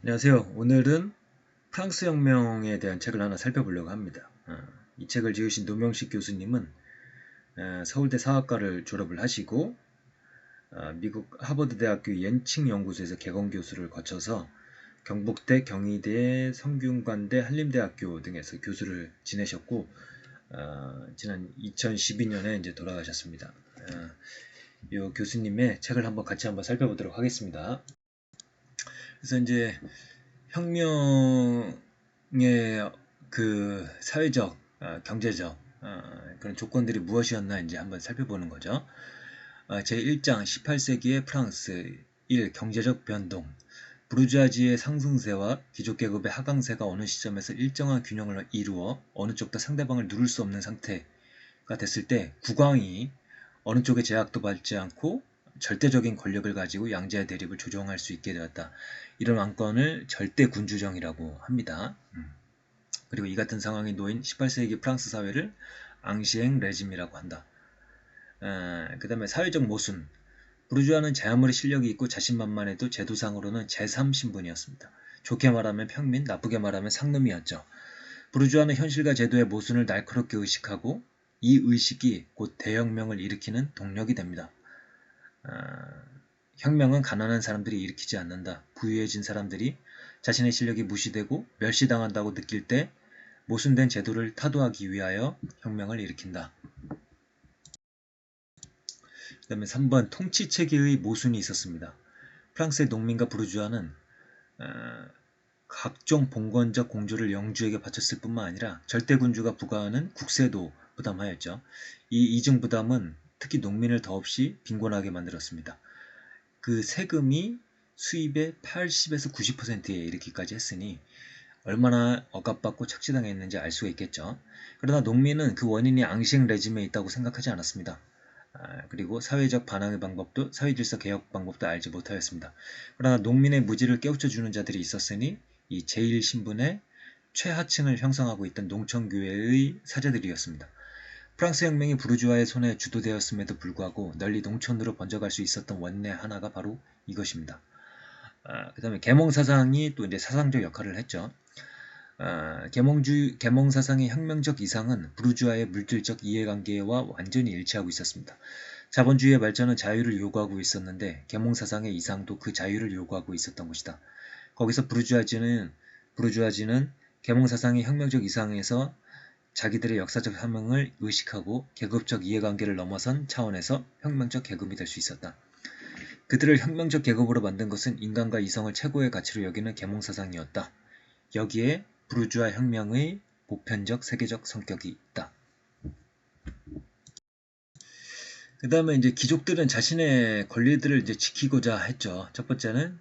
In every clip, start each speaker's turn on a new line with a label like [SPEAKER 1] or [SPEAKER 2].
[SPEAKER 1] 안녕하세요. 오늘은 프랑스 혁명에 대한 책을 하나 살펴보려고 합니다. 이 책을 지으신 노명식 교수님은 서울대 사학과를 졸업을 하시고 미국 하버드 대학교 옌칭 연구소에서 개건 교수를 거쳐서 경북대, 경희대, 성균관대, 한림대학교 등에서 교수를 지내셨고 지난 2012년에 이제 돌아가셨습니다. 이 교수님의 책을 같이 한번 살펴보도록 하겠습니다. 그래서 이제 혁명의 그 사회적, 경제적 그런 조건들이 무엇이었나 이제 한번 살펴보는 거죠. 제1장 18세기의 프랑스 1. 경제적 변동 부르주아지의 상승세와 귀족계급의 하강세가 어느 시점에서 일정한 균형을 이루어 어느 쪽도 상대방을 누를 수 없는 상태가 됐을 때 국왕이 어느 쪽의 제약도 받지 않고 절대적인 권력을 가지고 양자의 대립을 조정할 수 있게 되었다. 이런 왕권을 절대군주정이라고 합니다. 그리고 이 같은 상황이 놓인 18세기 프랑스 사회를 앙시엥 레짐이라고 한다. 그 다음에 사회적 모순. 부르주아는 제 아무리 실력이 있고 자신만만해도 제도상으로는 제3신분이었습니다. 좋게 말하면 평민, 나쁘게 말하면 상놈이었죠. 부르주아는 현실과 제도의 모순을 날카롭게 의식하고 이 의식이 곧 대혁명을 일으키는 동력이 됩니다. 혁명은 가난한 사람들이 일으키지 않는다. 부유해진 사람들이 자신의 실력이 무시되고 멸시당한다고 느낄 때 모순된 제도를 타도하기 위하여 혁명을 일으킨다. 그 다음에 3번 통치체계의 모순이 있었습니다. 프랑스의 농민과 부르주아는 각종 봉건적 공조를 영주에게 바쳤을 뿐만 아니라 절대군주가 부과하는 국세도 부담하였죠. 이 이중 부담은 특히 농민을 더없이 빈곤하게 만들었습니다. 그 세금이 수입의 80에서 90%에 이르기까지 했으니 얼마나 억압받고 착취당했는지 알 수가 있겠죠. 그러나 농민은 그 원인이 앙시엥 레짐에 있다고 생각하지 않았습니다. 그리고 사회적 반항의 방법도 사회질서 개혁 방법도 알지 못하였습니다. 그러나 농민의 무지를 깨우쳐주는 자들이 있었으니 이 제1신분의 최하층을 형성하고 있던 농촌교회의 사제들이었습니다. 프랑스 혁명이 부르주아의 손에 주도되었음에도 불구하고 널리 농촌으로 번져갈 수 있었던 원내 하나가 바로 이것입니다. 그 다음에 계몽사상이 또 이제 사상적 역할을 했죠. 계몽사상의 혁명적 이상은 부르주아의 물질적 이해관계와 완전히 일치하고 있었습니다. 자본주의의 발전은 자유를 요구하고 있었는데 계몽사상의 이상도 그 자유를 요구하고 있었던 것이다. 거기서 부르주아지는 계몽사상의 혁명적 이상에서 자기들의 역사적 사명을 의식하고 계급적 이해관계를 넘어선 차원에서 혁명적 계급이 될 수 있었다. 그들을 혁명적 계급으로 만든 것은 인간과 이성을 최고의 가치로 여기는 계몽사상이었다. 여기에 부르주아 혁명의 보편적 세계적 성격이 있다. 그 다음에 이제 귀족들은 자신의 권리들을 이제 지키고자 했죠. 첫 번째는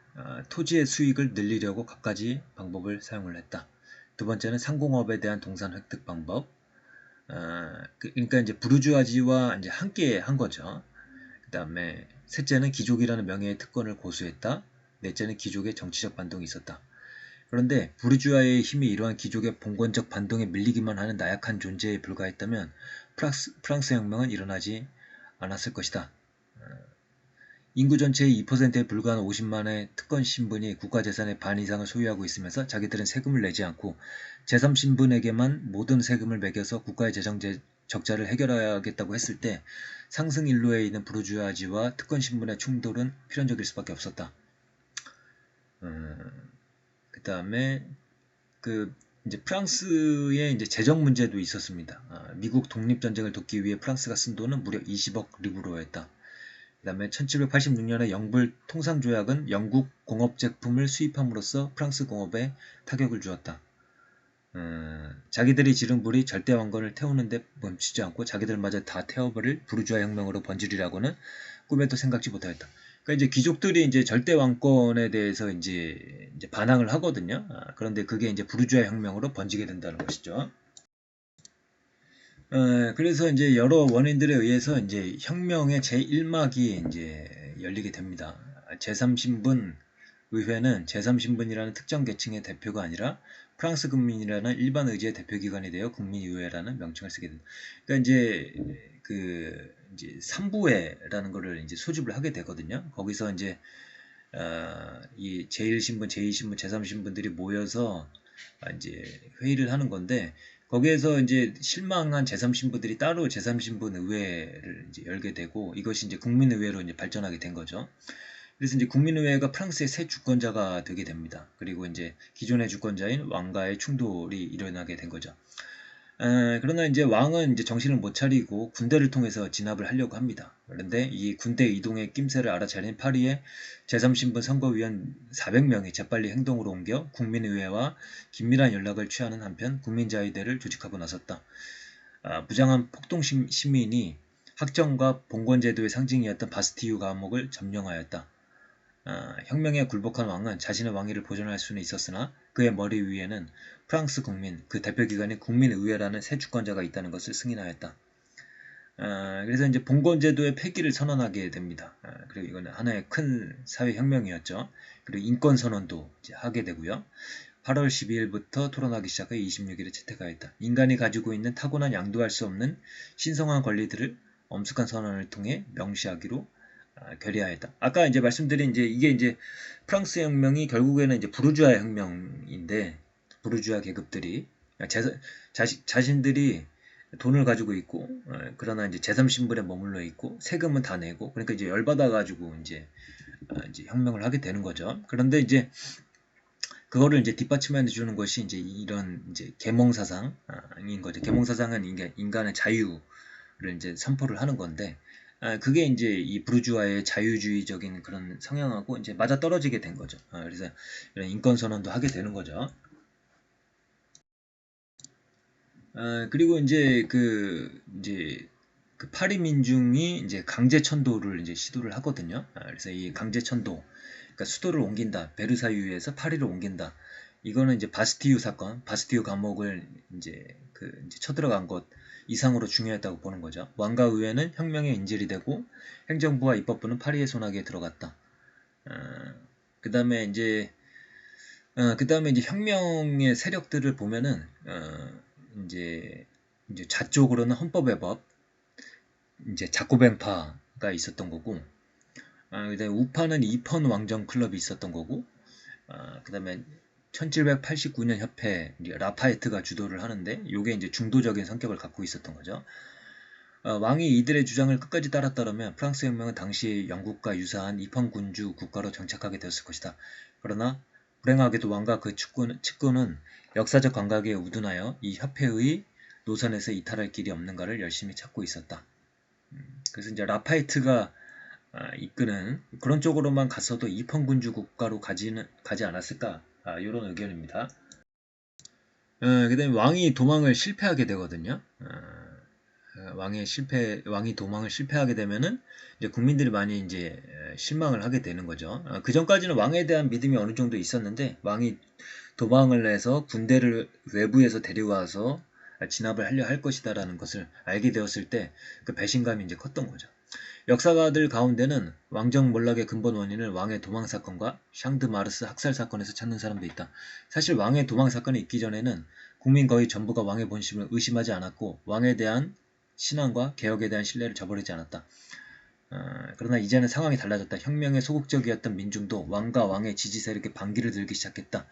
[SPEAKER 1] 토지의 수익을 늘리려고 갖가지 방법을 사용을 했다. 두 번째는 상공업에 대한 동산 획득 방법. 그러니까 이제 부르주아지와 이제 함께 한 거죠. 그 다음에 셋째는 귀족이라는 명예의 특권을 고수했다. 넷째는 귀족의 정치적 반동이 있었다. 그런데 부르주아의 힘이 이러한 귀족의 봉건적 반동에 밀리기만 하는 나약한 존재에 불과했다면 프랑스 혁명은 일어나지 않았을 것이다. 인구 전체의 2%에 불과한 50만의 특권 신분이 국가재산의 반 이상을 소유하고 있으면서 자기들은 세금을 내지 않고 제3신분에게만 모든 세금을 매겨서 국가의 재정 적자를 해결하겠다고 했을 때 상승 일로에 있는 부르주아지와 특권 신분의 충돌은 필연적일 수밖에 없었다. 그 다음에 이제 프랑스의 이제 재정 문제도 있었습니다. 미국 독립전쟁을 돕기 위해 프랑스가 쓴 돈은 무려 20억 리브로였다. 그 다음에 1786년에 영불 통상조약은 영국 공업제품을 수입함으로써 프랑스 공업에 타격을 주었다. 자기들이 지른 불이 절대 왕권을 태우는데 멈추지 않고 자기들마저 다 태워버릴 부르주아 혁명으로 번지리라고는 꿈에도 생각지 못하였다. 그러니까 이제 귀족들이 이제 절대 왕권에 대해서 이제 반항을 하거든요. 그런데 그게 이제 부르주아 혁명으로 번지게 된다는 것이죠. 그래서 이제 여러 원인들에 의해서 이제 혁명의 제1막이 이제 열리게 됩니다. 제3신분 의회는 제3신분이라는 특정 계층의 대표가 아니라 프랑스 국민이라는 일반 의지의 대표기관이 되어 국민의회라는 명칭을 쓰게 됩니다. 그러니까 이제 3부회라는 거를 이제 소집을 하게 되거든요. 거기서 이제 이 제1신분, 제2신분, 제3신분들이 모여서 이제 회의를 하는 건데 거기에서 이제 실망한 제3신부들이 따로 제3신분 의회를 이제 열게 되고 이것이 이제 국민의회로 이제 발전하게 된 거죠. 그래서 이제 국민의회가 프랑스의 새 주권자가 되게 됩니다. 그리고 이제 기존의 주권자인 왕과의 충돌이 일어나게 된 거죠. 그러나 이제 왕은 이제 정신을 못 차리고 군대를 통해서 진압을 하려고 합니다. 그런데 이 군대 이동의 낌새를 알아차린 파리의 제3신분 선거위원 400명이 재빨리 행동으로 옮겨 국민의회와 긴밀한 연락을 취하는 한편 국민자위대를 조직하고 나섰다. 부장한 폭동 시민이 학정과 봉건제도의 상징이었던 바스티유 감옥을 점령하였다. 혁명에 굴복한 왕은 자신의 왕위를 보존할 수는 있었으나 그의 머리 위에는 프랑스 국민, 그 대표기관인 국민의회라는 새 주권자가 있다는 것을 승인하였다. 그래서 이제 봉건제도의 폐기를 선언하게 됩니다. 그리고 이거는 하나의 큰 사회혁명이었죠. 그리고 인권선언도 이제 하게 되고요. 8월 12일부터 토론하기 시작해 26일에 채택하였다. 인간이 가지고 있는 타고난 양도할 수 없는 신성한 권리들을 엄숙한 선언을 통해 명시하기로 결의하였다. 아까 이제 말씀드린 이게 이제 프랑스 혁명이 결국에는 이제 부르주아 혁명인데 부르주아 계급들이 자신들이 돈을 가지고 있고 그러나 이제 제3신분에 머물러 있고 세금은 다 내고 그러니까 이제 열받아 가지고 이제 혁명을 하게 되는 거죠. 그런데 이제 그거를 이제 뒷받침해 주는 것이 이제 이런 이제 계몽 사상인 거죠. 계몽 사상은 인간의 자유를 이제 선포를 하는 건데 그게 이제 이 부르주아의 자유주의적인 그런 성향하고 이제 맞아 떨어지게 된 거죠. 그래서 이런 인권 선언도 하게 되는 거죠. 그리고 이제 그 파리 민중이 이제 강제 천도를 이제 시도를 하거든요. 그래서 이 강제 천도, 그러니까 수도를 옮긴다, 베르사유에서 파리로 옮긴다. 이거는 이제 바스티유 사건, 바스티유 감옥을 이제 쳐들어간 것 이상으로 중요했다고 보는 거죠. 왕과 의회는 혁명의 인질이 되고 행정부와 입법부는 파리의 손아귀에 들어갔다. 그다음에 이제 혁명의 세력들을 보면은 이제 좌쪽으로는 헌법의 법, 이제 자코뱅파가 있었던 거고, 그다음에 우파는 이펀 왕정 클럽이 있었던 거고, 그다음에 1789년 협회 라파에트가 주도를 하는데 요게 이제 중도적인 성격을 갖고 있었던 거죠. 왕이 이들의 주장을 끝까지 따랐다면 프랑스 혁명은 당시 영국과 유사한 입헌군주 국가로 정착하게 되었을 것이다. 그러나 불행하게도 왕과 그 측근은 역사적 감각에 우둔하여 이 협회의 노선에서 이탈할 길이 없는가를 열심히 찾고 있었다. 그래서 이제 라파에트가 이끄는 그런 쪽으로만 갔어도 입헌군주 국가로 가지 않았을까 이런 의견입니다. 그 다음에 왕이 도망을 실패하게 되거든요. 왕이 도망을 실패하게 되면은 이제 국민들이 많이 이제 실망을 하게 되는 거죠. 그 전까지는 왕에 대한 믿음이 어느 정도 있었는데 왕이 도망을 해서 군대를 외부에서 데려와서 진압을 하려 할 것이다라는 것을 알게 되었을 때 그 배신감이 이제 컸던 거죠. 역사가들 가운데는 왕정 몰락의 근본 원인을 왕의 도망 사건과 샹드 마르스 학살 사건에서 찾는 사람도 있다. 사실 왕의 도망 사건이 있기 전에는 국민 거의 전부가 왕의 본심을 의심하지 않았고 왕에 대한 신앙과 개혁에 대한 신뢰를 저버리지 않았다. 그러나 이제는 상황이 달라졌다. 혁명에 소극적이었던 민중도 왕과 왕의 지지 세력에 반기를 들기 시작했다.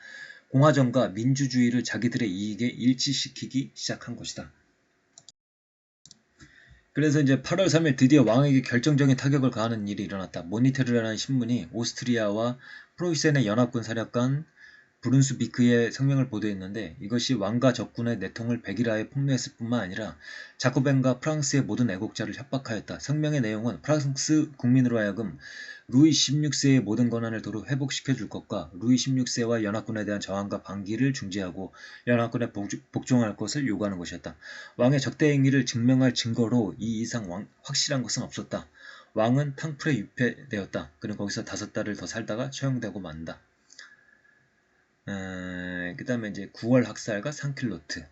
[SPEAKER 1] 공화정과 민주주의를 자기들의 이익에 일치시키기 시작한 것이다. 그래서 이제 8월 3일 드디어 왕에게 결정적인 타격을 가하는 일이 일어났다. 모니테르라는 신문이 오스트리아와 프로이센의 연합군 사령관 브룬스비크의 성명을 보도했는데 이것이 왕과 적군의 내통을 백일하에 폭로했을 뿐만 아니라 자코벤과 프랑스의 모든 애국자를 협박하였다. 성명의 내용은 프랑스 국민으로 하여금 루이 16세의 모든 권한을 도로 회복시켜 줄 것과 루이 16세와 연합군에 대한 저항과 반기를 중지하고 연합군에 복종할 것을 요구하는 것이었다. 왕의 적대 행위를 증명할 증거로 이 이상 확실한 것은 없었다. 왕은 탕풀에 유폐되었다. 그는 거기서 5달을 더 살다가 처형되고 만다. 그 다음에 이제 9월 학살과 상킬로트.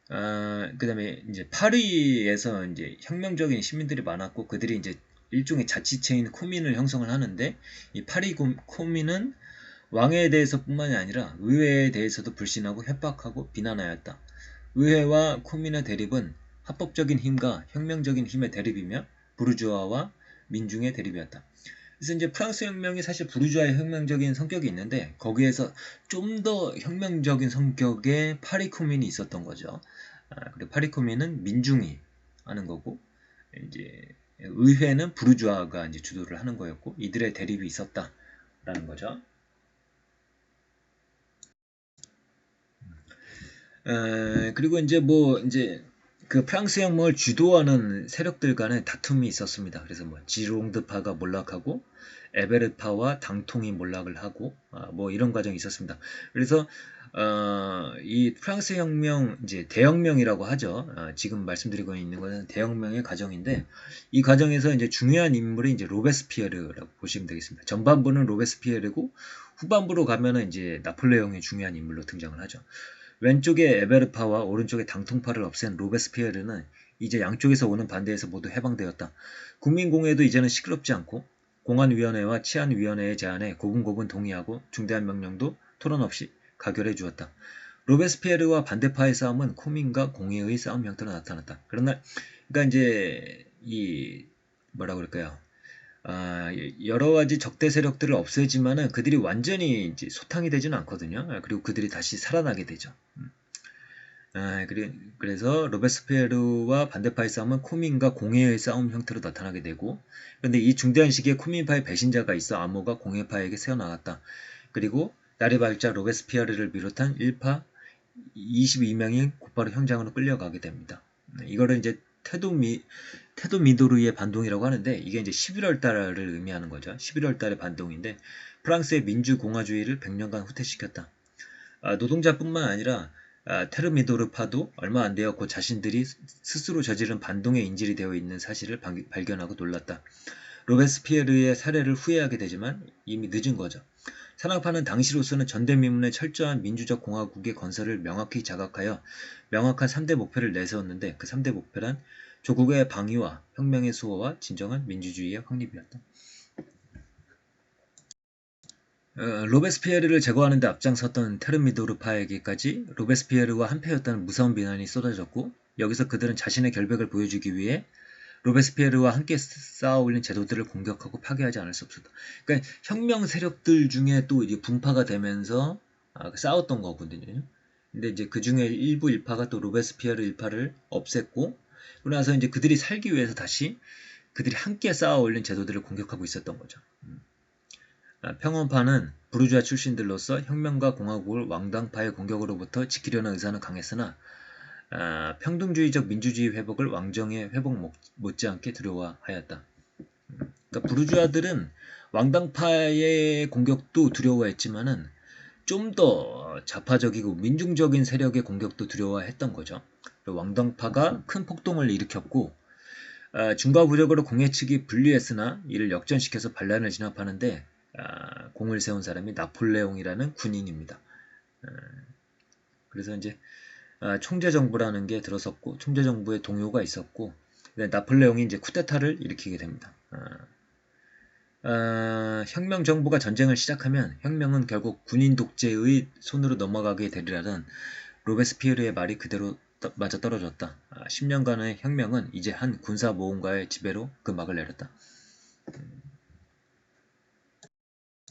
[SPEAKER 1] 그 다음에 이제 파리에서 이제 혁명적인 시민들이 많았고 그들이 이제 일종의 자치체인 코민을 형성을 하는데 이 파리 코민은 왕에 대해서뿐만이 아니라 의회에 대해서도 불신하고 협박하고 비난하였다. 의회와 코민의 대립은 합법적인 힘과 혁명적인 힘의 대립이며 부르주아와 민중의 대립이었다. 그래서 이제 프랑스 혁명이 사실 부르주아의 혁명적인 성격이 있는데 거기에서 좀 더 혁명적인 성격의 파리 코민이 있었던 거죠. 그리고 파리 코민은 민중이 하는 거고 이제 의회는 부르주아가 이제 주도를 하는 거였고 이들의 대립이 있었다라는 거죠. 그리고 이제 이제 그 프랑스 혁명을 주도하는 세력들 간의 다툼이 있었습니다. 그래서 지롱드파가 몰락하고 에베르파와 당통이 몰락을 하고 이런 과정이 있었습니다. 그래서 이 프랑스 혁명 이제 대혁명이라고 하죠. 지금 말씀드리고 있는 것은 대혁명의 과정인데 이 과정에서 이제 중요한 인물이 이제 로베스피에르라고 보시면 되겠습니다. 전반부는 로베스피에르고 후반부로 가면은 이제 나폴레옹이 중요한 인물로 등장을 하죠. 왼쪽에 에베르파와 오른쪽에 당통파를 없앤 로베스피에르는 이제 양쪽에서 오는 반대에서 모두 해방되었다. 국민공회도 이제는 시끄럽지 않고 공안위원회와 치안위원회의 제안에 고분고분 동의하고 중대한 명령도 토론 없이 가결해 주었다. 로베스피에르와 반대파의 싸움은 코민과 공회의 싸움 형태로 나타났다. 그러나 그러니까 이제 이 뭐라 그럴까요? 여러 가지 적대 세력들을 없애지만은 그들이 완전히 이제 소탕이 되지는 않거든요. 그리고 그들이 다시 살아나게 되죠. 그래서 로베스피에르와 반대파의 싸움은 코민과 공회의 싸움 형태로 나타나게 되고 그런데 이 중대한 시기에 코민파의 배신자가 있어 암호가 공회파에게 새어나갔다. 그리고 날이 밝자 로베스피에르를 비롯한 1파 22명이 곧바로 현장으로 끌려가게 됩니다. 이거를 이제 테도 미도르의 반동이라고 하는데 이게 이제 11월 달을 의미하는 거죠. 11월 달의 반동인데 프랑스의 민주공화주의를 100년간 후퇴시켰다. 노동자뿐만 아니라 테르미도르파도 얼마 안 되었고 자신들이 스스로 저지른 반동의 인질이 되어 있는 사실을 발견하고 놀랐다. 로베스피에르의 사례를 후회하게 되지만 이미 늦은 거죠. 산악파는 당시로서는 전대미문의 철저한 민주적 공화국의 건설을 명확히 자각하여 명확한 3대 목표를 내세웠는데 그 3대 목표란 조국의 방위와 혁명의 수호와 진정한 민주주의의 확립이었다. 로베스피에르를 제거하는 데 앞장섰던 테르미도르파에게까지 로베스피에르와 한패였다는 무서운 비난이 쏟아졌고 여기서 그들은 자신의 결백을 보여주기 위해 로베스피에르와 함께 쌓아올린 제도들을 공격하고 파괴하지 않을 수 없었다. 그러니까 혁명 세력들 중에 또 이제 분파가 되면서 싸웠던 거거든요. 근데 이제 그 중에 일부 일파가 또 로베스피에르 일파를 없앴고 그러고 나서 이제 그들이 살기 위해서 다시 그들이 함께 쌓아올린 제도들을 공격하고 있었던 거죠. 평원파는 부르주아 출신들로서 혁명과 공화국을 왕당파의 공격으로부터 지키려는 의사는 강했으나 평등주의적 민주주의 회복을 왕정의 회복 못지않게 두려워하였다. 그러니까 부르주아들은 왕당파의 공격도 두려워했지만은 좀 더 좌파적이고 민중적인 세력의 공격도 두려워했던 거죠. 왕당파가 큰 폭동을 일으켰고 중과부적으로 공회 측이 분리했으나 이를 역전시켜서 반란을 진압하는데 공을 세운 사람이 나폴레옹이라는 군인입니다. 그래서 이제 총재정부라는 게 들어섰고 총재정부의 동요가 있었고 나폴레옹이 이제 쿠데타를 일으키게 됩니다. 혁명 정부가 전쟁을 시작하면 혁명은 결국 군인 독재의 손으로 넘어가게 되리라는 로베스피에르의 말이 그대로 맞아 떨어졌다. 10년간의 혁명은 이제 한 군사 모험가의 지배로 그 막을 내렸다.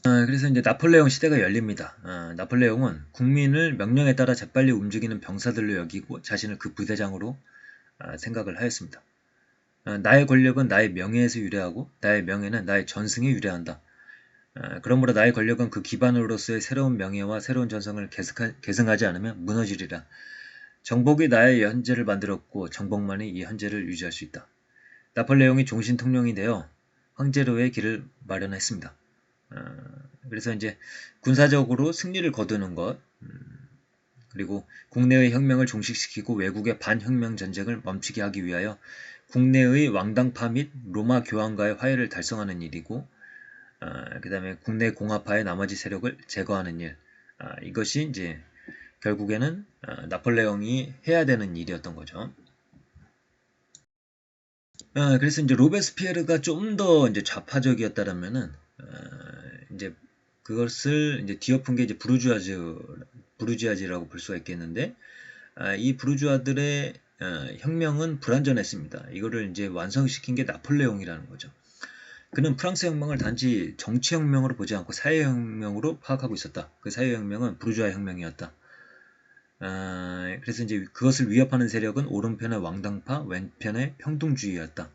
[SPEAKER 1] 그래서 이제 나폴레옹 시대가 열립니다. 나폴레옹은 국민을 명령에 따라 재빨리 움직이는 병사들로 여기고 자신을 그 부대장으로 생각을 하였습니다. 나의 권력은 나의 명예에서 유래하고 나의 명예는 나의 전승에 유래한다. 그러므로 나의 권력은 그 기반으로서의 새로운 명예와 새로운 전성을 계승하지 않으면 무너지리라. 정복이 나의 현재를 만들었고 정복만이 이 현재를 유지할 수 있다. 나폴레옹이 종신 통령이 되어 황제로의 길을 마련했습니다. 그래서 이제 군사적으로 승리를 거두는 것 그리고 국내의 혁명을 종식시키고 외국의 반혁명 전쟁을 멈추게 하기 위하여 국내의 왕당파 및 로마 교황과의 화해를 달성하는 일이고 그 다음에 국내 공화파의 나머지 세력을 제거하는 일 이것이 이제 결국에는 나폴레옹이 해야 되는 일이었던 거죠. 그래서 이제 로베스피에르가 좀 더 이제 좌파적이었다라면은 이제 그것을 이제 뒤엎은 게 이제 부르주아지라고 볼 수가 있겠는데 이 부르주아들의 혁명은 불완전했습니다. 이거를 이제 완성시킨 게 나폴레옹이라는 거죠. 그는 프랑스 혁명을 단지 정치혁명으로 보지 않고 사회혁명으로 파악하고 있었다. 그 사회혁명은 부르주아 혁명이었다. 그래서 이제 그것을 위협하는 세력은 오른편의 왕당파, 왼편의 평등주의였다.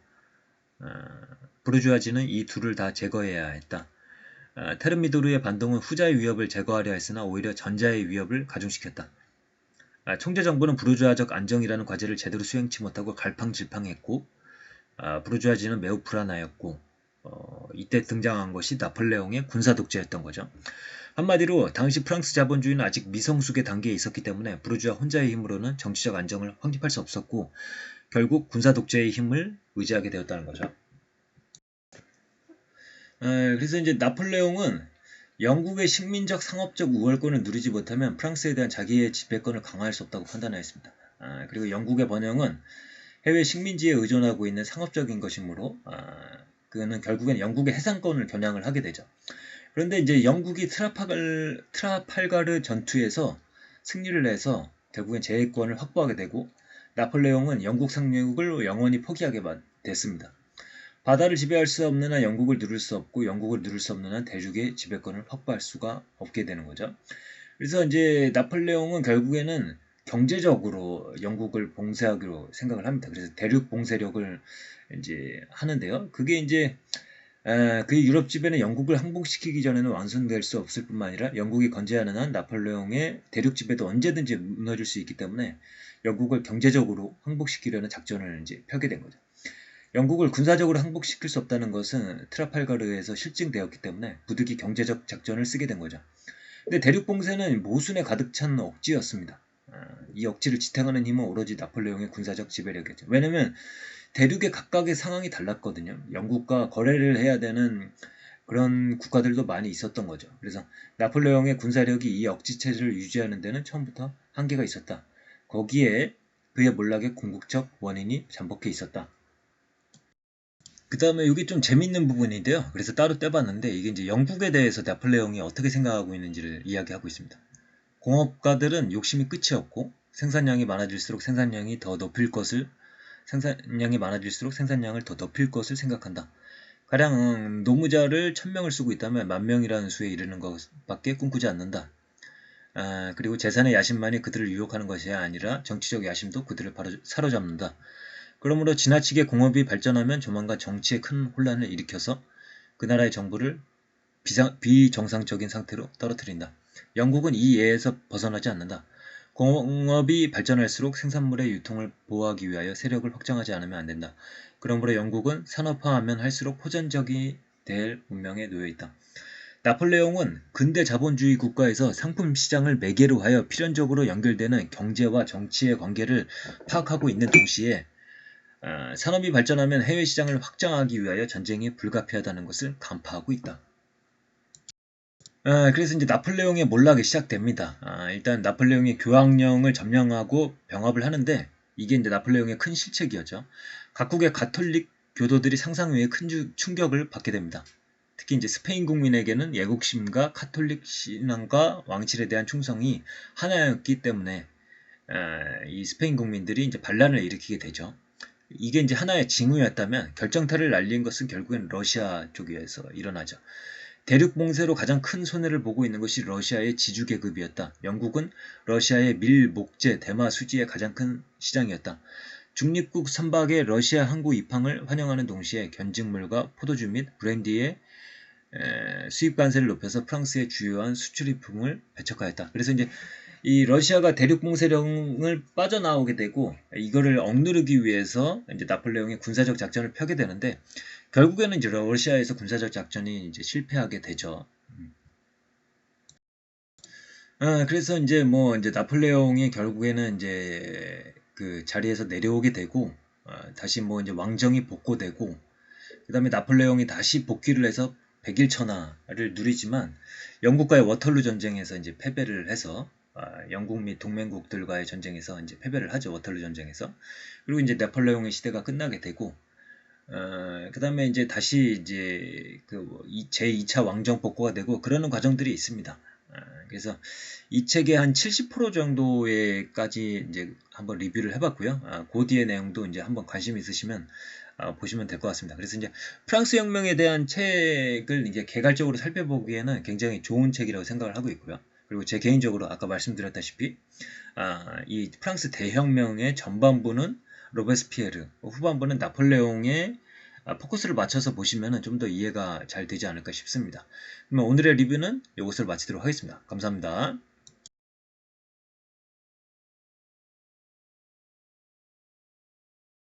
[SPEAKER 1] 부르주아지는 이 둘을 다 제거해야 했다. 테르미도르의 반동은 후자의 위협을 제거하려 했으나 오히려 전자의 위협을 가중시켰다. 총재정부는 부르주아적 안정이라는 과제를 제대로 수행치 못하고 갈팡질팡했고 부르주아지는 매우 불안하였고 이때 등장한 것이 나폴레옹의 군사독재였던 거죠. 한마디로 당시 프랑스 자본주의는 아직 미성숙의 단계에 있었기 때문에 부르주아 혼자의 힘으로는 정치적 안정을 확립할 수 없었고 결국 군사독재의 힘을 의지하게 되었다는 거죠. 그래서 이제 나폴레옹은 영국의 식민적 상업적 우월권을 누리지 못하면 프랑스에 대한 자기의 지배권을 강화할 수 없다고 판단하였습니다. 그리고 영국의 번영은 해외 식민지에 의존하고 있는 상업적인 것이므로 그는 결국엔 영국의 해상권을 겨냥을 하게 되죠. 그런데 이제 영국이 트라팔가르 전투에서 승리를 해서 결국엔 제해권을 확보하게 되고 나폴레옹은 영국 상륙을 영원히 포기하게 됐습니다. 바다를 지배할 수 없는 한 영국을 누를 수 없고 영국을 누를 수 없는 한 대륙의 지배권을 확보할 수가 없게 되는 거죠. 그래서 이제 나폴레옹은 결국에는 경제적으로 영국을 봉쇄하기로 생각을 합니다. 그래서 대륙 봉쇄력을 이제 하는데요. 그게 이제 그 유럽 지배는 영국을 항복시키기 전에는 완성될 수 없을 뿐만 아니라 영국이 건재하는 한 나폴레옹의 대륙 지배도 언제든지 무너질 수 있기 때문에 영국을 경제적으로 항복시키려는 작전을 이제 펴게 된 거죠. 영국을 군사적으로 항복시킬 수 없다는 것은 트라팔가르에서 실증되었기 때문에 부득이 경제적 작전을 쓰게 된 거죠. 근데 대륙 봉쇄는 모순에 가득 찬 억지였습니다. 이 억지를 지탱하는 힘은 오로지 나폴레옹의 군사적 지배력이었죠. 왜냐면 대륙의 각각의 상황이 달랐거든요. 영국과 거래를 해야 되는 그런 국가들도 많이 있었던 거죠. 그래서 나폴레옹의 군사력이 이 억지체제를 유지하는 데는 처음부터 한계가 있었다. 거기에 그의 몰락의 궁극적 원인이 잠복해 있었다. 그 다음에 여기 좀 재밌는 부분인데요. 그래서 따로 떼봤는데 이게 이제 영국에 대해서 나폴레옹이 어떻게 생각하고 있는지를 이야기하고 있습니다. 공업가들은 욕심이 끝이 없고 생산량이 많아질수록 생산량을 더 높일 것을 생각한다. 가령 노무자를 1000명을 쓰고 있다면 10,000명이라는 수에 이르는 것밖에 꿈꾸지 않는다. 그리고 재산의 야심만이 그들을 유혹하는 것이 아니라 정치적 야심도 그들을 바로 사로잡는다. 그러므로 지나치게 공업이 발전하면 조만간 정치에 큰 혼란을 일으켜서 그 나라의 정부를 비정상적인 상태로 떨어뜨린다. 영국은 이 예에서 벗어나지 않는다. 공업이 발전할수록 생산물의 유통을 보호하기 위하여 세력을 확장하지 않으면 안 된다. 그러므로 영국은 산업화하면 할수록 호전적이 될 운명에 놓여 있다. 나폴레옹은 근대 자본주의 국가에서 상품 시장을 매개로 하여 필연적으로 연결되는 경제와 정치의 관계를 파악하고 있는 동시에 산업이 발전하면 해외 시장을 확장하기 위하여 전쟁이 불가피하다는 것을 간파하고 있다. 그래서 이제 나폴레옹의 몰락이 시작됩니다. 일단 나폴레옹이 교황령을 점령하고 병합을 하는데 이게 이제 나폴레옹의 큰 실책이었죠. 각국의 가톨릭 교도들이 상상 외의 큰 충격을 받게 됩니다. 특히 이제 스페인 국민에게는 애국심과 가톨릭 신앙과 왕실에 대한 충성이 하나였기 때문에 이 스페인 국민들이 이제 반란을 일으키게 되죠. 이게 이제 하나의 징후였다면 결정타를 날린 것은 결국엔 러시아 쪽에서 일어나죠. 대륙 봉쇄로 가장 큰 손해를 보고 있는 것이 러시아의 지주 계급이었다. 영국은 러시아의 밀, 목재, 대마, 수지의 가장 큰 시장이었다. 중립국 선박의 러시아 항구 입항을 환영하는 동시에 견직물과 포도주 및 브랜디의 수입 관세를 높여서 프랑스의 주요한 수출입품을 배척하였다. 그래서 이제 이 러시아가 대륙 봉쇄령을 빠져나오게 되고 이거를 억누르기 위해서 이제 나폴레옹이 군사적 작전을 펴게 되는데 결국에는 이제 러시아에서 군사적 작전이 이제 실패하게 되죠. 그래서 이제 이제 나폴레옹이 결국에는 이제 그 자리에서 내려오게 되고 다시 이제 왕정이 복고되고 그다음에 나폴레옹이 다시 복귀를 해서 백일천하를 누리지만 영국과의 워털루 전쟁에서 이제 패배를 해서 영국 및 동맹국들과의 전쟁에서 이제 패배를 하죠. 워털루 전쟁에서. 그리고 이제 나폴레옹의 시대가 끝나게 되고 그 다음에 이제 다시 이제 제2차 왕정 복고가 되고 그러는 과정들이 있습니다. 그래서 이 책의 한 70% 정도에까지 이제 한번 리뷰를 해봤고요. 그 뒤의 내용도 이제 한번 관심 있으시면 보시면 될 것 같습니다. 그래서 이제 프랑스 혁명에 대한 책을 이제 개괄적으로 살펴보기에는 굉장히 좋은 책이라고 생각을 하고 있고요. 그리고 제 개인적으로 아까 말씀드렸다시피 이 프랑스 대혁명의 전반부는 로베스피에르, 후반부는 나폴레옹의 포커스를 맞춰서 보시면 좀 더 이해가 잘 되지 않을까 싶습니다. 그러면 오늘의 리뷰는 이것을 마치도록 하겠습니다. 감사합니다.